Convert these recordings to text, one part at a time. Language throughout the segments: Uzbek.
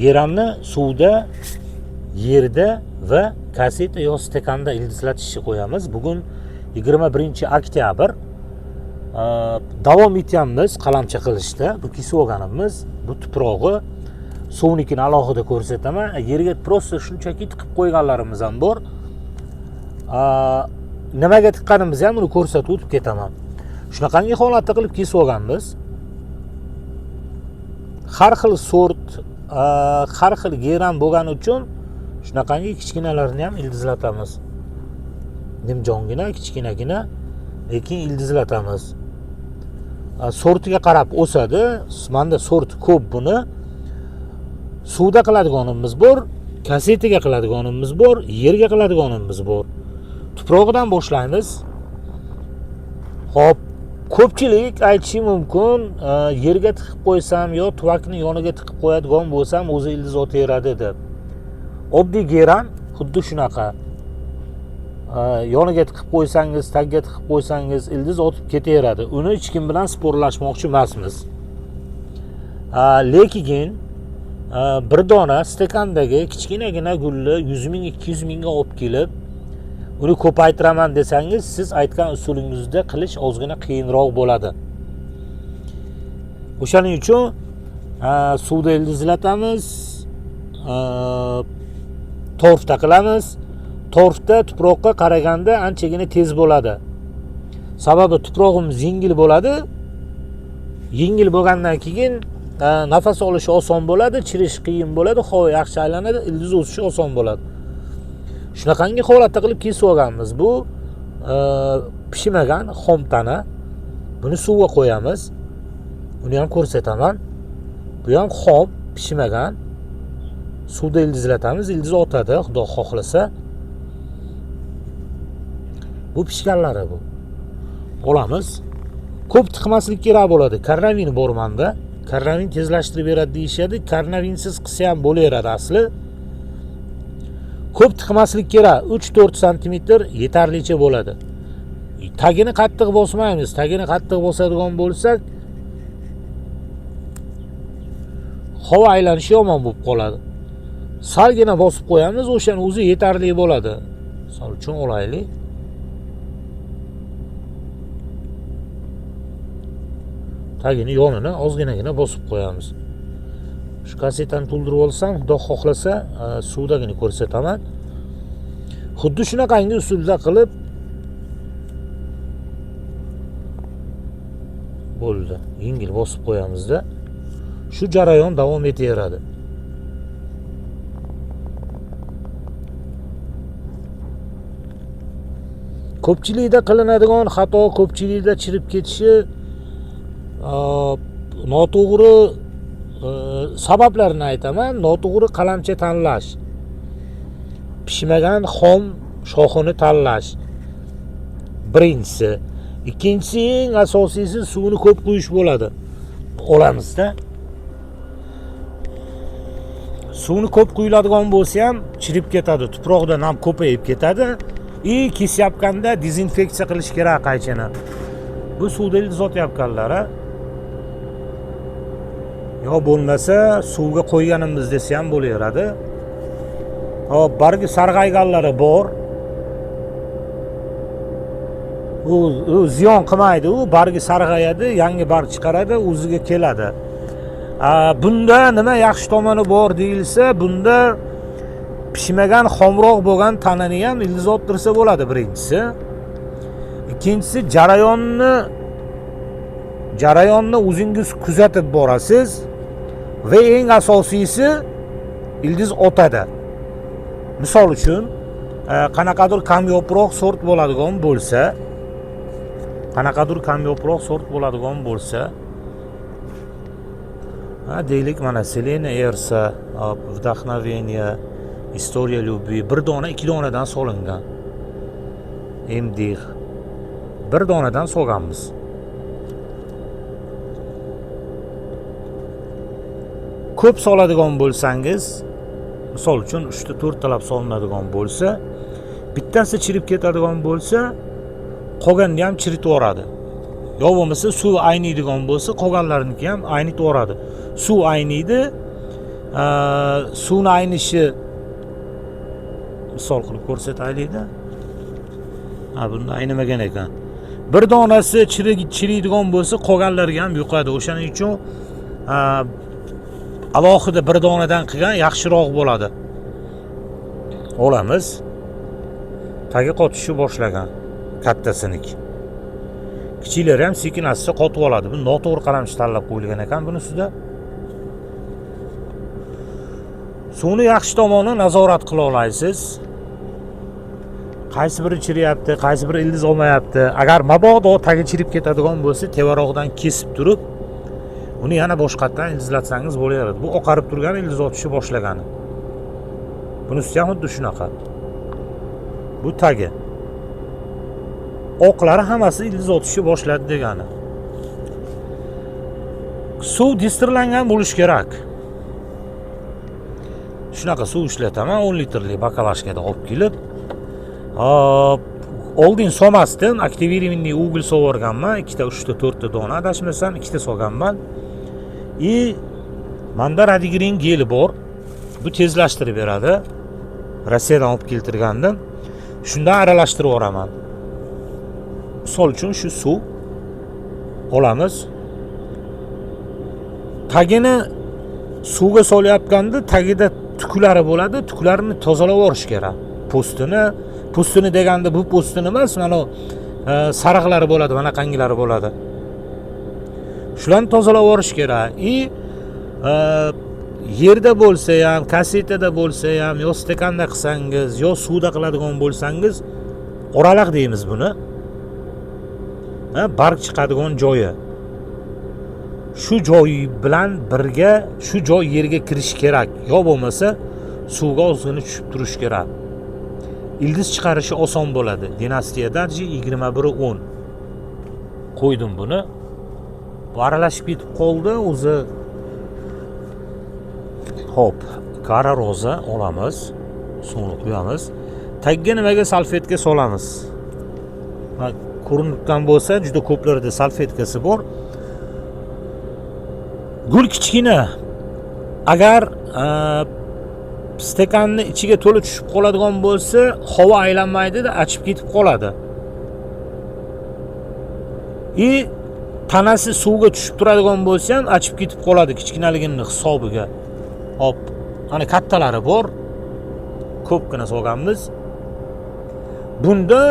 geranni suvda, yerda va kaseta yo stakanda ildizlatishga qo'yamiz. Bugun 21-oktyabr. Davom etyapmiz qalamcha qilishda. Bu kesib olganimiz, bu tuprog'i suvnikini alohida ko'rsataman. Yerga prosta shunchaki tiqib qo'yganlarimiz ham bor. Nimaga tiqqanimizni ham uni ko'rsatib o'tib ketaman. Shunaqangi holatda qilib kesib olganmiz. Har xil sort, har xil geran bo'lgani uchun shunaqangi kichkinalarni ham ildizlatamiz. Nimjongina, kichkinagina, lekin ildizlatamiz. Sortiga qarab o'sadi. Menda sort ko'p buni. Suvda qiladiganimiz bor, kasetaga qiladiganimiz bor, yerga qiladiganimiz bor. Tuprog'idan boshlaymiz. Hop, ko'pchilik aytishi mumkin, yerga tiqib qo'ysam yo tuvakni yoniga tiqib qo'yadigan bo'lsam o'zi ildiz otaveradi deb. Oddiy geran xuddi shunaqa. Yoniga tiqib qo'ysangiz, tagga tiqib qo'ysangiz ildiz otib ketaveradi. Uni hech kim bilan sporlashmoqchi emasmiz. Lekin bir dona stakandagi kichkinagina gulni 100 ming, 200 mingga olib kelib, uni ko'paytiraman desangiz, siz aytgan usulingizda qilish ozgina qiyinroq bo'ladi. O'shaning uchun suvda ildizlatamiz, torfda qilamiz. Torfda tuproqqa qaraganda anchagina tez bo'ladi. Sababi tuprog'imiz yengil bo'ladi. Yengil bo'lgandan keyin nafas olishi oson bo'ladi, chirish qiyin bo'ladi, havo yaxshi aylanadi, ildiz o'sishi oson bo'ladi. Shunaqangi holatda qilib kesib olganmiz. Bu pishmagan xom tana. Buni suvga qo'yamiz. Buni ham ko'rsataman. Bu ham xom, pishmagan. Suvda ildizlatamiz, ildiz otadi, xudo xohlasa. Bu pishganlari bu. Olamiz. Ko'p tiqmaslik kerak bo'ladi. Karnavin bor menda. Karnavin tezlashtirib beradi deyishadi. Karnavinsiz qilsa ham bo'laveradi asli. Ko'p tiqmaslik kerak. 3-4 sm yetarlicha bo'ladi. Tagini qattiq bosmaymiz. Tagini qattiq bosadigan bo'lsak, havo aylanishi yomon bo'lib qoladi. Salgina bosib qo'yamiz, o'shaning o'zi yetarli bo'ladi. Misol uchun olaylik. Tagini yonini ozginagina bosib qo'yamiz. Shu kasetani to'ldirib olsam, xudo xohlasa suvdagini ko'rsataman. Xuddi shunaqangi usulda qilib bo'ldi. Yengil bosib qo'yamizda. Shu jarayon davom etaveradi. Ko'pchilikda qilinadigan xato, ko'pchilikda chirib ketishi noto'g'ri sabablarini aytaman. Noto'g'ri qalamcha tanlash. Pishmagan xom shoxini tanlash. Birinchisi. Ikkinchisi, eng asosiysi suvni ko'p quyish bo'ladi. Olamizda. Suvni ko'p quyiladigan bo'lsa ham chirib ketadi. Tuproqda nam ko'payib ketadi. Kesyapganda dezinfeksiya qilish kerak qaychini. Bu suvda ildiz otyapganlar. Yo bo'lmasa suvga qo'yganimiz desa ham bo'laveradi. Hop, bargi sarg'ayganlari bor. U ziyon qilmaydi, u bargi sarg'ayadi, yangi barg chiqaradi, o'ziga keladi. Bunda nima yaxshi tomoni bor deyilsa, bunda pishmagan xomroq bo'lgan tanani ham ildiz ottirsa bo'ladi birinchisi. Ikkinchisi, jarayonni o'zingiz kuzatib borasiz va eng asosiysi ildiz otadi. Misol uchun, qanaqadir kamyoproq sort bo'ladigan bo'lsa, deylik mana Selena Ersa, Vdохновение, Historiya любви bir dona, 2 donadan solingan. MDH bir donadan solganmiz. Ko'p soladigan bo'lsangiz, misol uchun 3-4 talab solinadigan bo'lsa, bittasi chirib ketadigan bo'lsa, qolganini ham chiritib yuboradi. Yo bo'lmasa suv ayniydigan bo'lsa, qolganlariniki ham aynitib yuboradi. Suv ayniydi, suvni aynishi misol qilib ko'rsataylikda. Bunda aynimagan ekan. Bir donasi chiriydigan bo'lsa, qolganlariga ham yuqadi. O'shaning uchun alohida bir donadan qilgan yaxshiroq bo'ladi. Olamiz. Tagi qotishni boshlagan kattasiniki. Kichiklari ham sekin-asta qotib oladi. Bu noto'g'ri qalamchi tanlab qo'yilgan ekan bunisida. Suvni yaxshi tomoni nazorat qila olasiz. Qaysi biri chiriyapti, qaysi biri ildiz olmayapti. Agar mabodo tagi chirib ketadigan bo'lsa, tevaroqdan kesib turib, uni yana boshqatdan ildizlatsangiz bo'laveradi. Bu oqarib turgan ildiz otishni boshlagani. Bunisi ham xuddi shunaqa. Bu tagi. Oqlari hammasi ildiz otishni boshladi degani. Suv distirlangan bo'lishi kerak. Shunaqa suv ishlataman 10 litrli bakalashkada olib kelib, oldin solmasdan aktivirованный uгол so'vorganman, 2 ta, 3 ta, 4 ta dona adashmasam 2 ta solganman. Manda Radigrin geli bor. Bu tezlashtirib beradi. Rossiyadan olib keltirgandim. Shundan aralashtirib o'raman. Misol uchun shu suv olamiz. Tagini suvga solyapganda tagida tuklari bo'ladi. Tuklarini tozalab o'rish kerak. Postini deganda bu postini emas, mana sariqlari bo'ladi, mana qangilari bo'ladi. Shularni tozalab o'rish kerak. Yerda bo'lsa ham, kasetada bo'lsa ham, yo stekanda qilsangiz, yo suvda qiladigan bo'lsangiz, oraliq deymiz buni. Barq chiqadigan joyi. Shu joy bilan birga shu joy yerga kirish kerak. Yo bo'lmasa suvga ozgina tushib turish kerak. Ildiz chiqarishi oson bo'ladi. Dinastiya darji 2110. Qo'ydim buni. Bu aralashib ketib qoldi o'zi. Hop, qora roza olamiz. Suvni quyamiz. Tagiga nimaga salfetka solamiz? Ko'ringan bo'lsa, juda ko'plarida salfetkasi bor. Gul kichkina. Agar stekanni ichiga to'la tushib qoladigan bo'lsa, havo aylanmaydi-da, achib ketib qoladi. Tanasi suvga tushib turadigan bo'lsa ham achib ketib qoladi kichkinaligining hisobiga. Hop, ana kattalari bor. Ko'pgina solganmiz. Bunda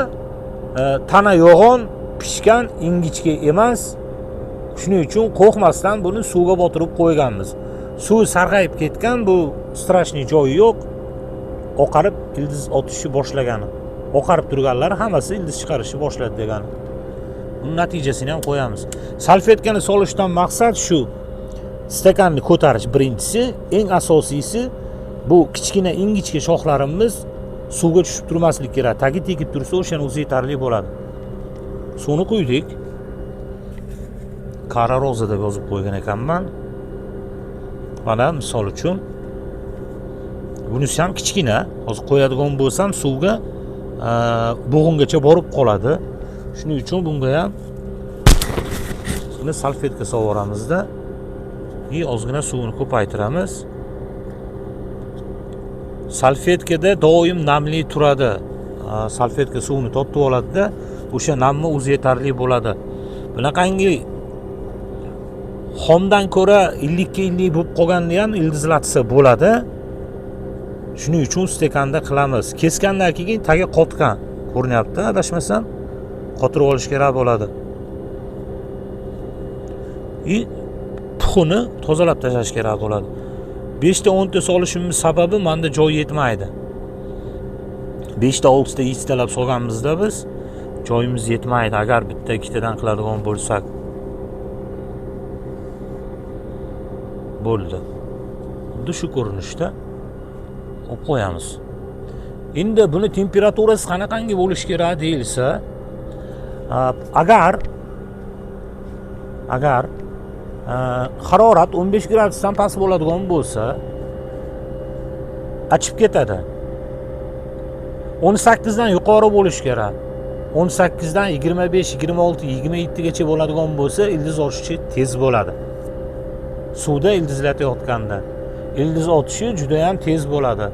tana yo'g'on, pishgan, ingichka emas. Shuning uchun qo'rqmasdan buni suvga botirib qo'yganmiz. Suv sarg'ayib ketgan, bu strashniy joyi yo'q. Oqarib ildiz otishni boshlagani. Oqarib turganlari hammasi ildiz chiqarishni boshladi degani. Buning natijasini ham qo'yamiz. Salfetkani solishdan maqsad shu. Stekanni ko'tarish birinchisi, eng asosiysi bu kichkina ingichka shoxlarimiz suvga tushib turmasligi kerak. Tagi tekib tursa, o'shani o'zi yetarli bo'ladi. Suvni quydik. Qora roza deb yozib qo'ygan ekanman. Mana misol uchun bunisi ham kichkina. Hozir qo'yadigan bo'lsam suvga bo'g'ingacha borib qoladi. Shuning uchun bunga ham salfetka sovoramizda. Ozgina suvni ko'paytiramiz. Salfetkada doim namli turadi. Salfetka suvni totib oladi-da, o'sha namni o'zi yetarli bo'ladi. Bunaqangi xomdan ko'ra 50 ga 50 bo'lib qolganda ham ildizlatsa bo'ladi. Shuning uchun stekanda qilamiz. Kesgandan keyin tagi qotgan ko'rinyapti, adashmasam qotirib olish kerak bo'ladi. Puxini tozalab tashlash kerak bo'ladi. 5 ta 10 ta solishimiz sababi menda joy yetmaydi. 5 ta 6 ta 7 talab solganmizda biz joyimiz yetmaydi agar bitta 2 tadan qiladigan bo'lsak. Bo'ldi. Xuddi shu ko'rinishda olib qo'yamiz. Endi buni temperaturasi qanaqangi bo'lishi kerak deyilsa, agar harorat 15 gradusdan past bo'ladigan bo'lsa, achib ketadi. 18 dan yuqori bo'lishi kerak. 18 dan 25, 26, 27 gacha bo'ladigan bo'lsa, ildiz oshishi tez bo'ladi. Suvda ildizlatayotganda ildiz otishi juda ham tez bo'ladi.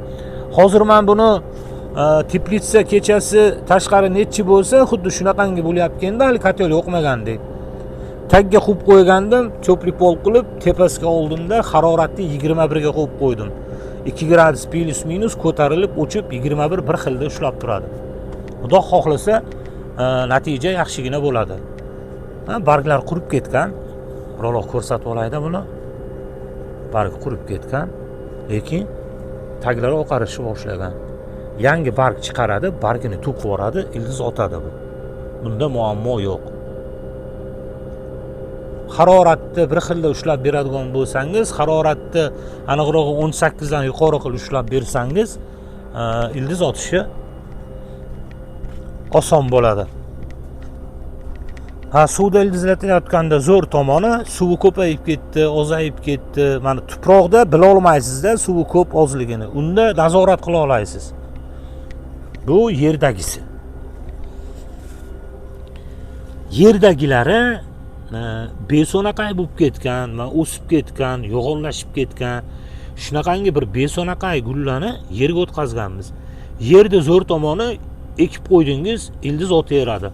Hozir men buni teplitsa kechasi tashqari nechi bo'lsa, xuddi shunaqangi bo'lyapti-da, hali kotel yo'qmagandek. Tagga qo'yib qo'ygandim, cho'plik pol qilib, tepasiga oldimda haroratni 21 ga qo'yib qo'ydim. 2 gradus plus minus ko'tarilib, o'chib 21 bir xilda ushlab turadi. Xudo xohlasa, natija yaxshigina bo'ladi. Barglar qurib ketgan. Roloq ko'rsatib olayda buni. Barg qurib ketgan, lekin taglari oqarishni boshlagan. Yangi barg chiqaradi, bargini to'kib yuboradi, ildiz otadi bu. Bunda muammo yo'q. Haroratni bir xilda ushlab beradigan bo'lsangiz, haroratni aniqroq 18 dan yuqori qilib ushlab bersangiz, ildiz otishi oson bo'ladi. Suvda ildizlatayotganda zo'r tomoni suvi ko'payib ketdi, ozayib ketdi. Mana tuproqda bila olmaysizda suvi ko'p ozligini. Unda nazorat qila olasiz. Bu yerdagisi. Yerdagilari besonaqay bo'lib ketgan, o'sib ketgan, yo'g'onlashib ketgan, shunaqangi bir besonaqay gullarni yerga o'tkazganmiz. Yerda zo'r tomoni ekib qo'ydingiz, ildiz otaveradi.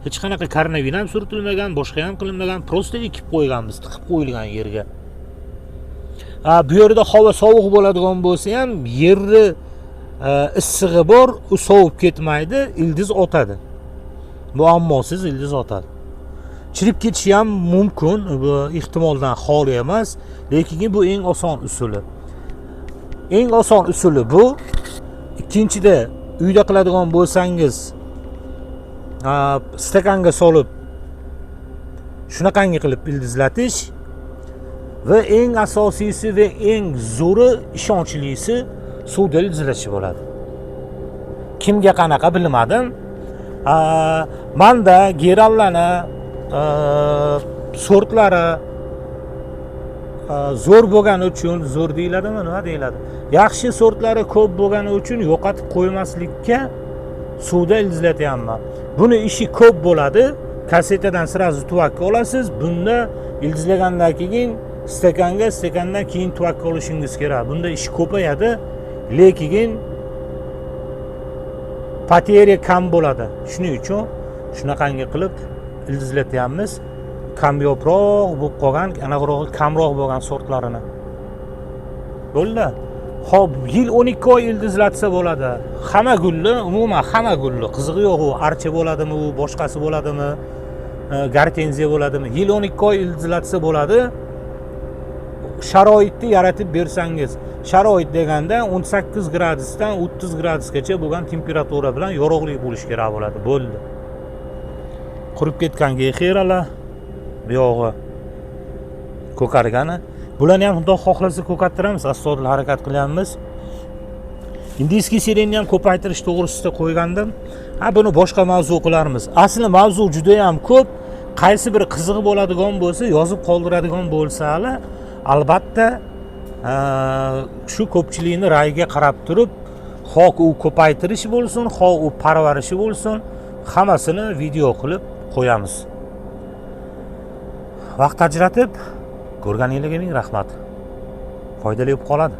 Hech qanaqa karnavin ham surtilmagan, boshqa ham qilinmagan, prosta ekib qo'yganmiz, tiqib qo'yilgan yerga. Bu yerda havo sovuq bo'ladigan bo'lsa ham, yerni issig'i bor, u sovib ketmaydi, ildiz otadi. Muammosiz ildiz otadi. Chirib ketishi ham mumkin, bu ehtimoldan xoli emas, lekin bu eng oson usuli. Eng oson usuli bu. Ikkinchida uyda qiladigan bo'lsangiz, stakanga solib shunaqangi qilib ildizlatish va eng asosiysi va eng zo'ri, ishonchlisi suvda ildizlatish bo'ladi. Kimga qanaqa bilmadim. Manda gerallana sortlari zo'r bo'lgani uchun, zo'r deyiladimi, nima deyiladi? Yaxshi sortlari ko'p bo'lgani uchun yo'qotib qo'ymaslikka suvda ildizlatyapman. Buni ishi ko'p bo'ladi. Kasetadan sirazi tuvakka olasiz. Bunda ildizlagandan keyin stakandan keyin tuvakka olishingiz kerak. Bunda ish ko'payadi, lekin poteriya kam bo'ladi. Shuning uchun shunaqangi qilib ildizlatyapmiz. Kamyoproq bo'lib qolgan, aniqroq kamroq bo'lgan sortlarini. Bo'ldi. Xo'p, yil 12 oy ildizlatsa bo'ladi. Hamma gulli, umuman hamma gulli, qizig'i yo'q u, archa bo'ladimi, u boshqasi bo'ladimi, gortenziya bo'ladimi, yil 12 oy ildizlatsa bo'ladi. Sharoitni yaratib bersangiz, sharoit deganda 18 gradusdan 30 gradusgacha bo'lgan temperatura bilan yorug'lik bo'lish kerak bo'ladi. Bo'ldi. Qurib ketgan geyxeralar, bu yog'i ko'kargani. Bularni ham xudo xohlasa ko'kattiramiz, astoydil harakat qilyapmiz. Indiyskiy sirenni ham ko'paytirish to'g'risida qo'ygandim. Buni boshqa mavzu qilarmiz. Asli mavzu juda ham ko'p. Qaysi bir qizig'i bo'ladigan bo'lsa, yozib qoldiradigan bo'lsa, albatta shu ko'pchilikning rayiga qarab turib, xoh u ko'paytirish bo'lsin, xoh u parvarishi bo'lsin, hammasini video qilib qo'yamiz. Vaqt ajratib ko'rganingizga ming rahmat. Foydali bo'lib qoladi.